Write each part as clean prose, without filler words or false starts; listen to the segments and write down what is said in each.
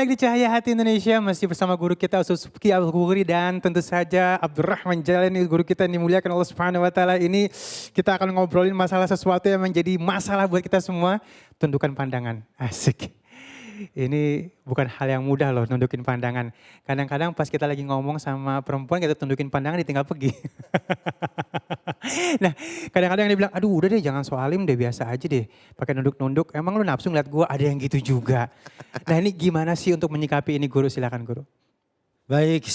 lagi di Cahaya Hati Indonesia, masih bersama guru kita Ustaz Subki Al-Ghuri dan tentu saja Abdurrahman Jalani, guru kita yang dimuliakan Allah Subhanahu wa taala. Ini kita akan ngobrolin masalah sesuatu yang menjadi masalah buat kita semua, tundukan pandangan. Asik. Ini bukan hal yang mudah loh, nundukin pandangan. Kadang-kadang pas kita lagi ngomong sama perempuan, kita tundukin pandangan ditinggal pergi. Nah, kadang-kadang dia bilang, aduh udah deh jangan soalim deh, biasa aja deh. Pakai nunduk-nunduk, emang lu nafsu ngeliat gue, ada yang gitu juga. Nah ini gimana sih untuk menyikapi ini guru, silakan guru. Baik.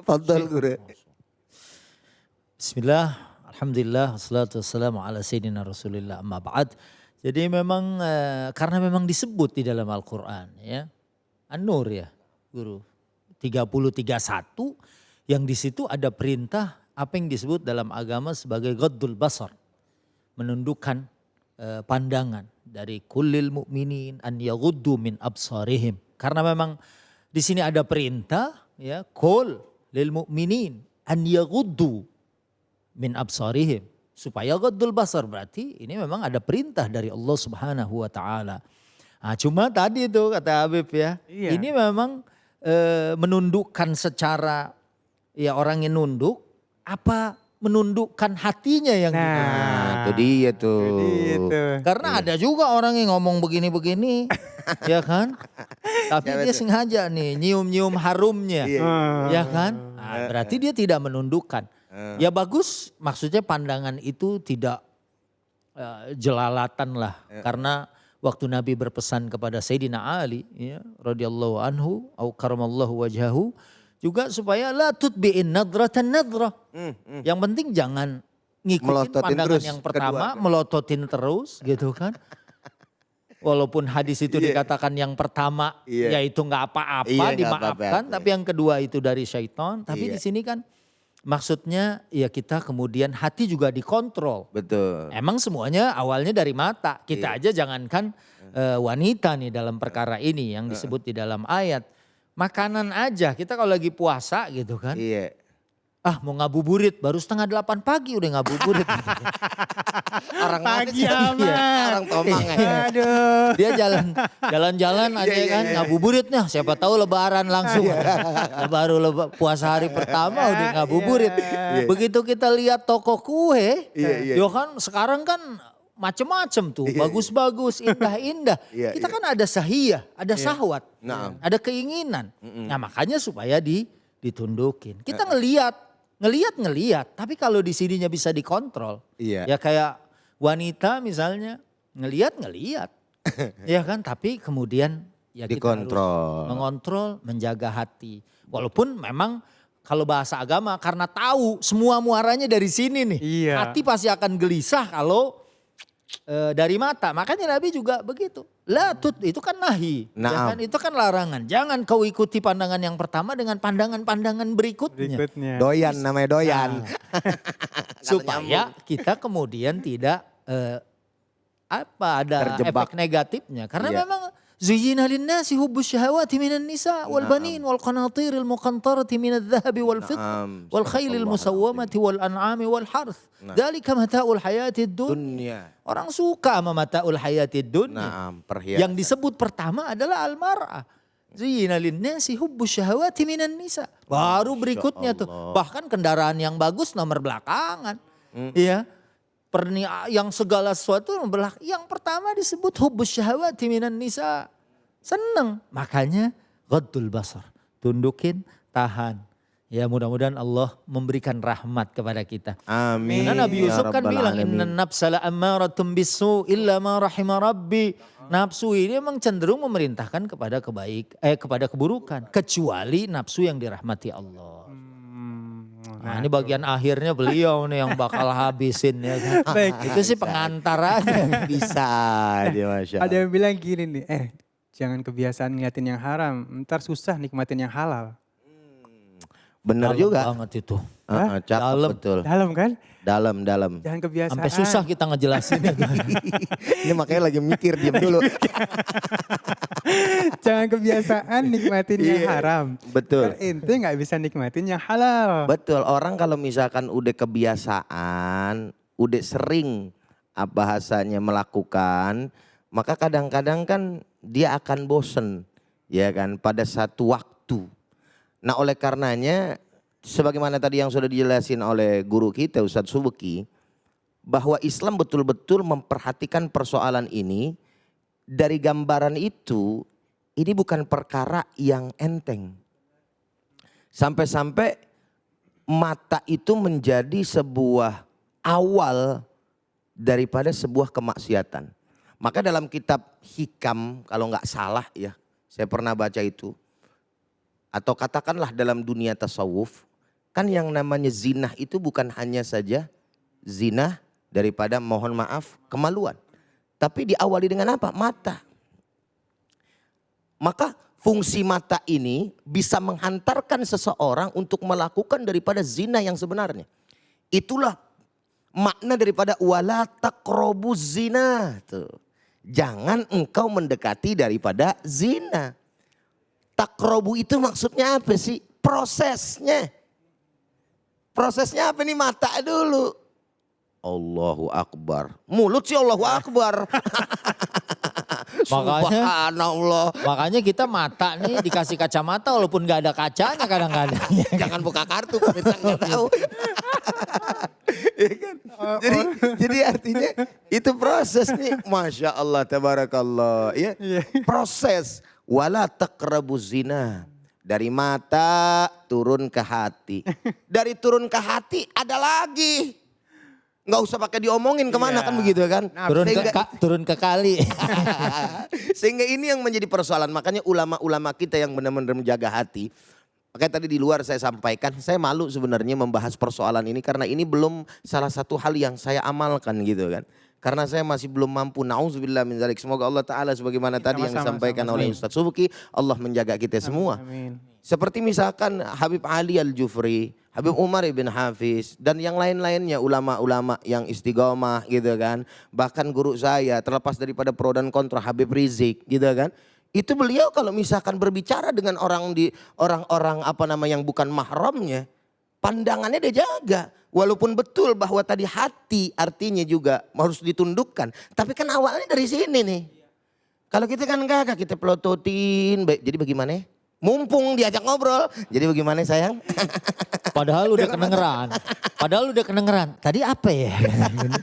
Fadhal guru. Bismillah, alhamdulillah, wassalatu wassalamu ala sayyidina rasulillah amma ba'd. Jadi memang karena memang disebut di dalam Al-Quran ya. An-Nur ya guru. 30:31 yang di situ ada perintah apa yang disebut dalam agama sebagai ghaddul basar. Menundukkan pandangan dari kullil mu'minin an yaghuddu min absarihim. Karena memang di sini ada perintah ya, qul lil mu'minin an yaghuddu min absarihim. Supaya ghaddul basar, berarti ini memang ada perintah dari Allah Subhanahu wa taala. Nah, cuma tadi itu kata Habib ya, Iya. ini memang menundukkan secara ya orang yang nunduk, apa menundukkan hatinya yang Nah, itu dia tuh. Gitu. karena ada juga orang yang ngomong begini-begini, ya kan? Tapi Ya, dia betul. sengaja nih nyium-nyium harumnya, Iya. ya kan? Nah, berarti dia tidak menundukkan. Ya bagus, maksudnya pandangan itu tidak jelalatan lah. Karena waktu Nabi berpesan kepada Sayyidina Ali, ya, radhiyallahu anhu, au karamallahu wajhahu, juga supaya la tutbi'in nadratan nadra. Yang penting jangan ngikutin Melototin pandangan terus yang pertama, kedua. melototin terus gitu kan. Walaupun hadis itu Iya. dikatakan yang pertama Iya. yaitu nggak apa-apa, Iya, nggak dimaafkan, apa-apa. tapi yang kedua itu dari syaitan. Tapi Iya. di sini kan maksudnya ya kita kemudian hati juga dikontrol. Betul. Emang semuanya awalnya dari mata. Kita Iya. aja jangankan wanita nih dalam perkara ini yang disebut di dalam ayat. Makanan aja, kita kalau lagi puasa gitu kan. Iya. Ah mau ngabuburit baru 7:30 pagi udah ngabuburit. Orang Pagi mana sih? amat. Orang Tomang ya. Aduh. Dia jalan-jalan aja Iya, kan iya. ngabuburit nih. Siapa tahu lebaran langsung. Baru puasa hari pertama udah ngabuburit. Iya. Begitu kita lihat toko kue. Iya, iya. Yo kan sekarang kan macem-macem tuh. Iya, Bagus-bagus, indah-indah. Iya, Kita iya. kan ada sahiyah, ada syahwat. Naam. Ada keinginan. Nah makanya supaya ditundukin. Kita ngeliat, tapi kalau di sininya bisa dikontrol. Iya. Ya kayak wanita misalnya ngeliat, ya kan, tapi kemudian ya kita harus Dikontrol. mengontrol, menjaga hati. Walaupun memang kalau bahasa agama karena tahu semua muaranya dari sini nih. Iya. Hati pasti akan gelisah kalau dari mata. Makanya Nabi juga begitu. Latut itu kan nahi, ya Naam. kan? Itu kan larangan. Jangan kau ikuti pandangan yang pertama dengan pandangan-pandangan berikutnya. Berikutnya. Doyan namanya doyan. Supaya kita kemudian tidak ada Terjebak. efek negatifnya. Karena Iya. memang zuyyina linnasi hubbus syahawati minan nisa wal banin wal qanatiril muqantarati minadh dhahabi wal fiddah Naam. wal khailil musawwamati wal an'ami wal harth. Dzalika mata'ul hayatid dunya. Dunia. Orang suka sama mata'ul hayatid dunya. Naam, perhiasan. Yang disebut pertama adalah al-mar'ah. Zuyyina linnasi hubbus syahawati minan nisa. Baru berikutnya tuh. Bahkan kendaraan yang bagus nomor belakangan. Iya. Yang segala sesuatu nomor belakang. Yang pertama disebut hubbus syahawati minan nisa. Seneng. Makanya ghaddul basar. Tundukin, tahan. Ya mudah-mudahan Allah memberikan rahmat kepada kita. Amin. Karena Nabi Yusuf Ya kan Rabbal bilang Alamin. inna nafsa la ammaratun bisu illa ma rahima rabbi. Nafsu ini memang cenderung memerintahkan kepada keburukan kecuali nafsu yang dirahmati Allah. Nah, ini bagian akhirnya beliau nih yang bakal habisin ya kan. Baik. Itu sih pengantar aja. Bisa dia Masya Ada Allah. yang bilang gini nih, jangan kebiasaan ngeliatin yang haram, ntar susah nikmatin yang halal. Bener Dalam juga. banget itu. Cakep Dalam. betul. Dalam kan? Dalam. Jangan kebiasaan. Sampai susah kita ngejelasinnya. Ini makanya lagi mikir diam dulu. Jangan kebiasaan nikmatin yang Iya, haram. betul. Ntar ente gak bisa nikmatin yang halal. Betul, orang kalau misalkan udah kebiasaan, udah sering bahasanya melakukan, maka kadang-kadang kan dia akan bosen. ya kan, pada satu waktu. Nah oleh karenanya sebagaimana tadi yang sudah dijelasin oleh guru kita Ustadz Subeki, bahwa Islam betul-betul memperhatikan persoalan ini. Dari gambaran itu, ini bukan perkara yang enteng. Sampai-sampai mata itu menjadi sebuah awal daripada sebuah kemaksiatan. Maka dalam kitab Hikam, kalau nggak salah ya, saya pernah baca itu. Atau katakanlah dalam dunia tasawuf, kan yang namanya zina itu bukan hanya saja zina daripada mohon maaf kemaluan. Tapi diawali dengan apa? Mata. Maka fungsi mata ini bisa menghantarkan seseorang untuk melakukan daripada zina yang sebenarnya. Itulah makna daripada wala taqrabuz zina. Tuh. Jangan engkau mendekati daripada zina. Taqrabu itu maksudnya apa sih? Prosesnya. Prosesnya apa nih? Mata dulu. Allahu Akbar. Mulut sih Allahu Akbar. Subhanallah. Makanya kita mata nih dikasih kacamata walaupun gak ada kacanya kadang-kadang. Jangan buka kartu, pemirsa nggak tahu. Ya kan? Jadi artinya itu proses nih. Masya Allah, tabarakallah. Ya. Proses. Wala taqrabuz zina. Dari mata turun ke hati. Dari turun ke hati ada lagi. Nggak usah pakai diomongin kemana kan begitu kan. Nah, turun ke kali. Sehingga ini yang menjadi persoalan. Makanya ulama-ulama kita yang benar-benar menjaga hati. Makanya tadi di luar saya sampaikan, saya malu sebenarnya membahas persoalan ini. Karena ini belum salah satu hal yang saya amalkan gitu kan. Karena saya masih belum mampu. Na'udzubillah min dzalik. Semoga Allah Ta'ala sebagaimana tadi yang disampaikan oleh Ustadz Subeki. Allah menjaga kita semua. Amin. Seperti misalkan Habib Ali Al-Jufri, Habib Umar ibn Hafiz, dan yang lain-lainnya ulama-ulama yang istiqomah gitu kan. Bahkan guru saya terlepas daripada pro dan kontra Habib Rizik gitu kan. Itu beliau kalau misalkan berbicara dengan orang-orang apa nama yang bukan mahramnya, pandangannya dia jaga. Walaupun betul bahwa tadi hati artinya juga harus ditundukkan. Tapi kan awalnya dari sini nih. Kalau kita kan kagak, kita pelototin. Jadi bagaimana? Mumpung diajak ngobrol. Jadi bagaimana sayang? Padahal udah kedengeran. Tadi apa ya?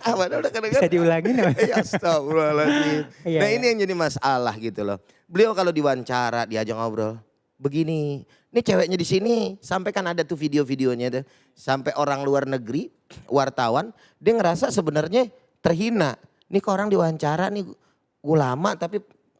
Padahal udah kedengeran. Bisa diulangin ya? Ya astagfirullahaladzim. Iya, Nah iya. ini yang jadi masalah gitu loh. Beliau kalau diwawancara diajak ngobrol. Begini, ini ceweknya di sini, sampai kan ada tuh video-videonya tuh. Sampai orang luar negeri, wartawan, dia ngerasa sebenarnya terhina. Nih kok orang diwawancara nih ulama tapi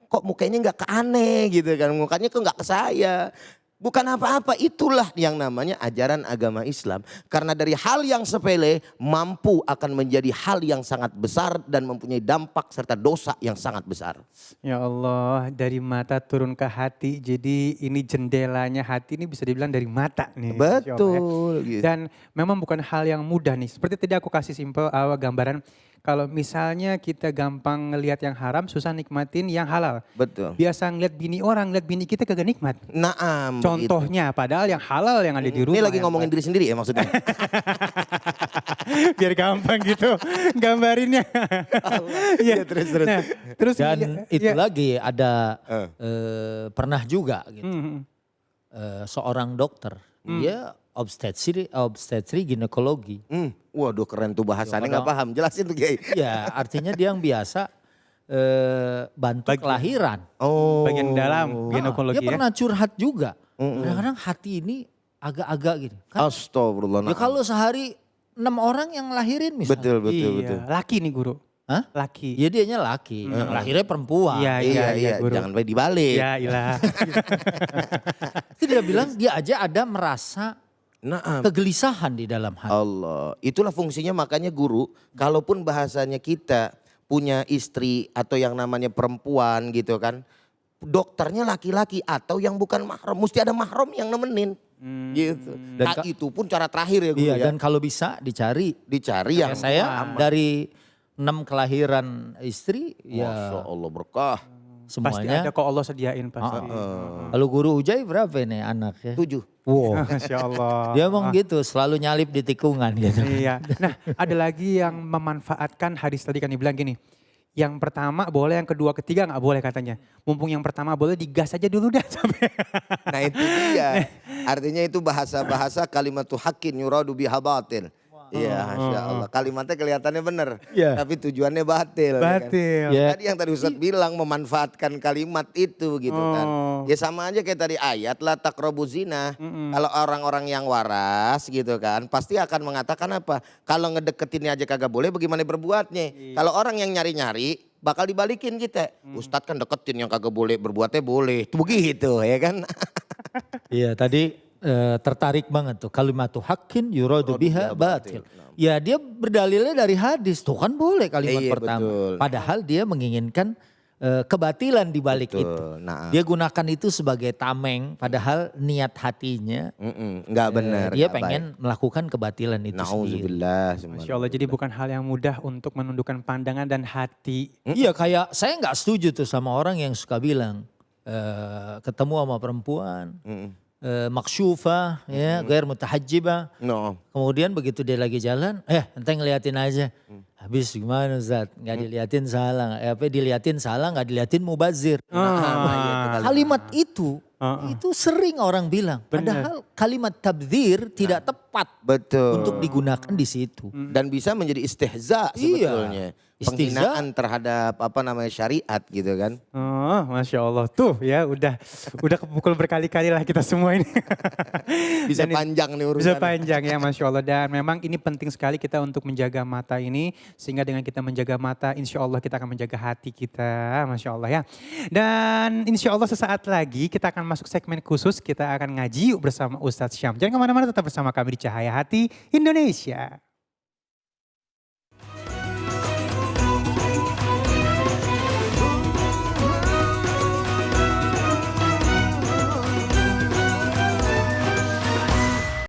kok mukanya nggak ke aneh gitu kan. Mukanya kok nggak ke saya. Bukan apa-apa, itulah yang namanya ajaran agama Islam. Karena dari hal yang sepele mampu akan menjadi hal yang sangat besar dan mempunyai dampak serta dosa yang sangat besar. Ya Allah, dari mata turun ke hati. Jadi ini jendelanya hati ini bisa dibilang dari mata nih. Masya Allah ya. Betul. Gitu. Dan memang bukan hal yang mudah nih. Seperti tadi aku kasih simpel awal gambaran. Kalau misalnya kita gampang ngelihat yang haram, susah nikmatin yang halal. Betul. Biasa ngeliat bini orang, ngeliat bini kita kagak nikmat. Naam. Contohnya padahal yang halal yang ada di rumah. Ini lagi yang ngomongin diri sendiri ya maksudnya. biar gampang gitu gambarinnya. Iya, terus. Nah, terus Dan itu lagi ada pernah juga gitu. Seorang dokter, dia obstetri ginekologi. Waduh keren tuh bahasannya nggak paham. Jelasin tuh Kiai. Ya artinya dia yang biasa bantu kelahiran. Oh. bagian dalam ginekologi Dia ya. pernah curhat juga. Kadang-kadang hati ini agak-agak gini. Kan, Astagfirullah. ya kalau sehari 6 orang yang lahirin misalnya. Betul. Laki nih guru. Hah? Laki. Ya dianya laki, yang lahirnya perempuan. Iya, guru. jangan dibalik. Ya ilah. Itu dia bilang dia aja ada merasa Naam. kegelisahan di dalam hati. Allah. Itulah fungsinya makanya guru, kalaupun bahasanya kita punya istri atau yang namanya perempuan gitu kan. Dokternya laki-laki atau yang bukan mahram. Mesti ada mahram yang nemenin. Gitu. Dan Itu pun cara terakhir ya guru Iya, ya. dan kalau bisa dicari. Dicari yang Saya dari 6 kelahiran istri, Masya ya Allah berkah. Pasti semuanya. ada kok Allah sediain pasti. Kalau guru Ujai berapa ini anaknya? 7. Wow. Masya Allah. Dia emang gitu, selalu nyalip di tikungan gitu. Iya. Nah ada lagi yang memanfaatkan hadis tadi kan dibilang gini. yang pertama boleh, yang kedua, ketiga nggak boleh katanya. Mumpung yang pertama boleh digas aja dulu dah sampai. Nah itu dia. Artinya itu bahasa-bahasa kalimatu haqqin yuradu biha batil. Iya, Masya Allah. Kalimatnya kelihatannya benar, tapi tujuannya batil. Batil. Ya kan? Tadi yang tadi Ustadz bilang memanfaatkan kalimat itu gitu kan. Ya sama aja kayak tadi ayat la taqrabu zina. Kalau orang-orang yang waras gitu kan, pasti akan mengatakan apa? Kalau ngedeketinnya aja kagak boleh, bagaimana berbuatnya? Kalau orang yang nyari-nyari, bakal dibalikin kita. Ustadz kan deketin yang kagak boleh, berbuatnya boleh. Tuh begitu ya kan. Iya tadi tertarik banget tuh kalimatu haqqin yuradu biha batil. Ya dia berdalilnya dari hadis, tuh kan boleh kalimat Iya, pertama. betul. Padahal dia menginginkan kebatilan di balik Betul, itu. nah. Dia gunakan itu sebagai tameng, padahal niat hatinya Nggak benar. dia nggak pengen melakukan kebatilan baik. itu sendiri. Nauzubillah. Masya Allah, jadi bukan hal yang mudah untuk menundukkan pandangan dan hati. Iya kayak saya nggak setuju tuh sama orang yang suka bilang ketemu sama perempuan. Maksyufah ya, gair mutahajjibah. No. Kemudian begitu dia lagi jalan, ente ngeliatin aja. Habis gimana Ustaz? Gak diliatin salah, diliatin salah gak diliatin mubazir. Kalimat itu sering orang bilang. Padahal kalimat tabdzir tidak tepat Betul. untuk digunakan di situ. Dan bisa menjadi istihza sebetulnya. Istihza. Penghinaan terhadap syariat gitu kan. Oh, Masya Allah. Tuh ya udah kepukul berkali-kali lah kita semua ini. Bisa Dan panjang nih bisa urusannya. panjang ya Masya Allah. Dan memang ini penting sekali kita untuk menjaga mata ini. Sehingga dengan kita menjaga mata insya Allah kita akan menjaga hati kita. Masya Allah ya. Dan insya Allah sesaat lagi kita akan masuk segmen khusus. Kita akan ngaji yuk bersama Ustadz Syam. Jangan kemana-mana, tetap bersama kami di Cahaya Hati Indonesia.